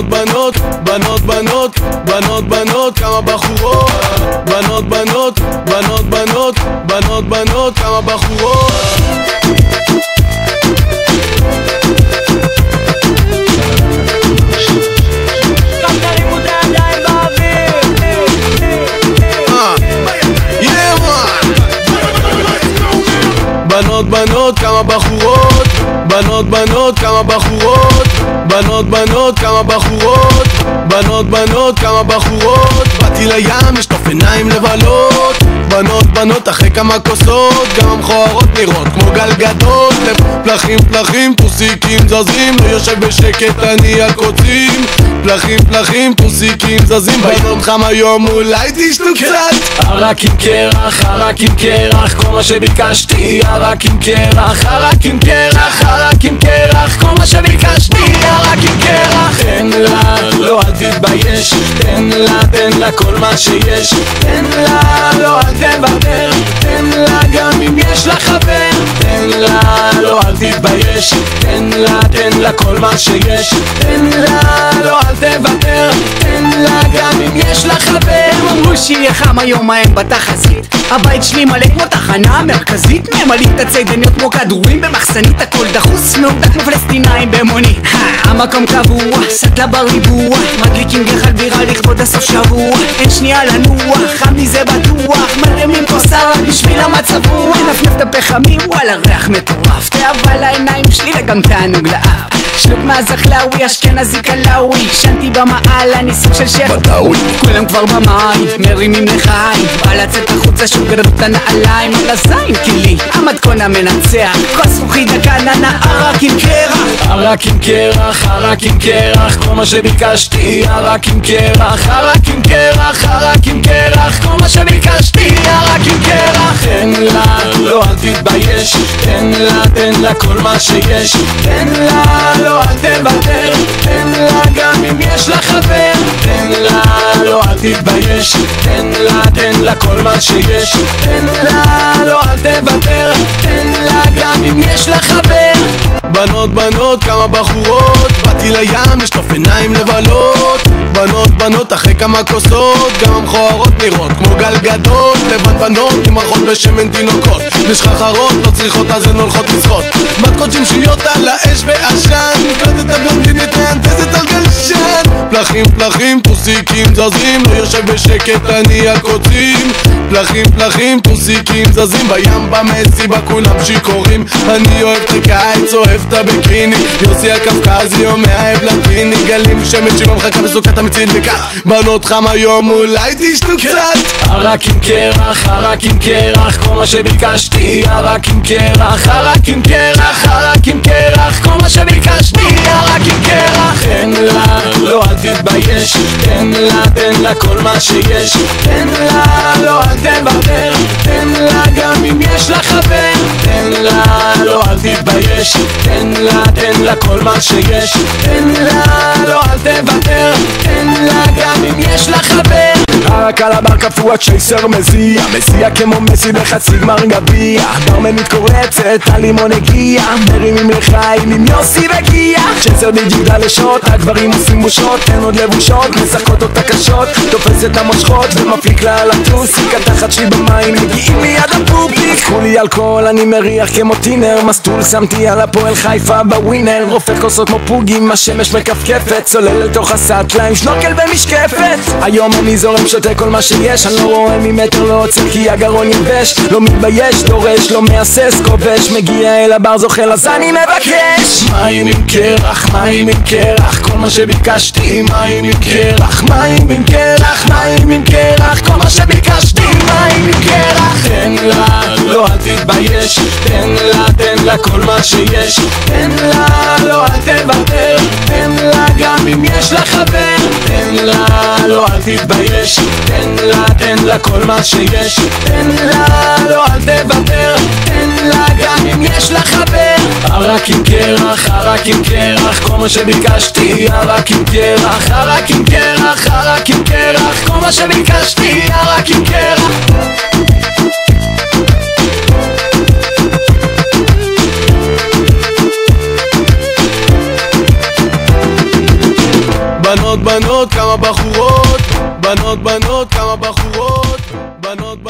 בנות בנות, בנות בנות, בנות בנות, כמה בחורות. בנות בנות, בנות בנות, בנות בנות, כמה בחורות. בנות בנות, כמה בחורות. בנות בנות, כמה בחורות. בנות בנות, כמה בחורות. בנות בנות, כמה בחורות. באתי לים, לשטוף עיניים לבלות. בנות בנות, אחרי כמה כוסות גם המכוערות נראות כמו גל גדול. פלחים פלחים, פוסיקים זזים, לא יושב בשקט אני הקוצים. פלחים פלחים, פוסיקים זזים, בנות חם היום אולי תשתו קצת. הרק עם קרח, הרק עם קרח, כל מה שביקשתי. הרק עם קרח, הרק עם קרח, הרק עם קרח, כל מה שביקשתי. הרק עם קרח, תן לה, לא אל תתבייש. תן לה, תן לה כל מה שיש. תן לה, לא אל תוותר. תן לה גם אם יש לה חבר. תן לה, לא אל תתבייש. תן לה, תן לה כל מה שיש. תן לה, לא אל תוותר. תן לה גם אם יש לה חבר. אמרו שיהיה חם היום ההם בתחזית. הבית שלי מלא כמו תחנה מרכזית. ממלאים את הצידניות כמו כדורים במחסנית. הכל דחוס מעובדה כמו פלסטינאים במוני. המקום קבוע, סטלה בריבוע. מדליקים גחל בירה לכבוד הסוף שבוע. אין שנייה לנוח, חם לי זה בטוח. מרימים כוסה רק בשביל המצב רוח. נפנף את הפחמים, וואלה ריח מטורף. תאווה לעיניים שלי וגם תענוג לאף. שלוק מהזחלאווי, אשכנזי קלאווי. שנתי במעל, אני סוג של שף בדאווי. כולם כבר במים, מרימים לחיים. בא לצאת החוצה שוב גרדו את הנעליים. על הזין כלי, המתכון המנצח. כוס רוחי דקה ננה, הרק עם קרח. הרק עם קרח, הרק עם קרח, כל מה שביקשתי. הרק עם קרח, הרק עם קרח, הרק עם קרח, כל מה שביקשתי. הרק עם קרח, תן לה, לא אל תתבייש. תן לה, תן לה כל מה שיש. תן לה, לא אל תוותר. תן לה גם אם יש לה חבר. תן לה, לא אל תתבייש. תן לה, תן לה כל מה שיש. תן לה, לא אל תוותר. תן לה גם אם יש לה חבר. בנות בנות, כמה בחורות. באתי לים, לשטוף עיניים לבלות. בנות בנות, אחרי כמה כוסות גם המכוערות נראות כמו גל גדול. לבן בנות עם אחות בשמן תינוקות. משחחרות, לא צריכות אז הן הולכות לשחות. מתקות שמשיות על האש ועשן. קלטת הבלונדינית מהנדסת על גלשן. פלחים פלחים, פוסיקים זזים, לא יושב בשקט אני הקוצים. פלחים פלחים, פוסיקים זזים, בים במסיבה כולם שיכורים. אני אוהב את הקיץ, אוהב את הביקיני. יוסי הקפקזי או מהאב לטיני. גלים שמש שבמחכה בסוכת המצית וכך. בנות חם היום אולי תשתו קצת. הרק עם קרח, הרק עם קרח, כל מה שביקשתי. הרק עם קרח, הרק עם קרח, הרק עם קרח, כל מה שביקשתי. הרק עם קרח, תן לה, לא אל תתבייש. תן לה, תן לה כל מה שיש. תן לה, לא אל תוותר. תן לה גם אם יש לה חבר. תן לה, לא אל תתבייש. תן לה, תן לה כל מה שיש. תן לה, לא אל תוותר. תן לה גם אם יש לה חבר. הרק על הבר קפוא צ'ייסר מזיע. מזיע כמו מסי בחצי גמר גביע. ברמנית קורצת, הלימון הגיע. מרימים לחיים עם יוסי וגיע. צ'ייסר דיג'ידה לשוט, הגברים עושים בושות. אין עוד לבושות, משחקות אותה קשות. תופס את המושכות ומפיק לה על הטוסיק. התחת שלי במים, מגיעים מיד הפופיק. לקחו לי אלכוהול, אני מריח כמו טינר. מסטול שמתי על הפועל חיפה בווינר. רופא כוסות כמו פוגים, השמש מקפקפת. צולל לתוך הסטלה עם שנוקל במשקפת. היום אני זורם שותה כל מה שיש. אני לא רואה ממטר, לא עוצר כי הגרון יבש. לא מתבייש, דורש, לא מהסס, כובש. מגיע אל הבר זוכל אז אני מבקש. מים עם קרח, מים עם קרח, כל מה שביקשתי. מים עם קרח, מים עם קרח, מים עם קרח, כל מה שביקשתי. מים עם קרח, תן לה, לא אל תתבייש. תן לה, תן לה כל מה שיש. תן לה, לא אל תוותר. תן לה גם אם יש לה חבר. תן לה, לא אל תתבייש. תן לה, תן לה כל מה שיש. תן לה, לא אל תוותר. תן לה גם אם יש לה חבר. הרק עם קרח, הרק עם קרח, כל מה שביקשתי. הרק עם קרח, הרק עם קרח, הרק עם קרח, כל מה שביקשתי. הרק עם קרח. בנות בנות כמה בחורות, בנות בנות כמה בחורות, בנות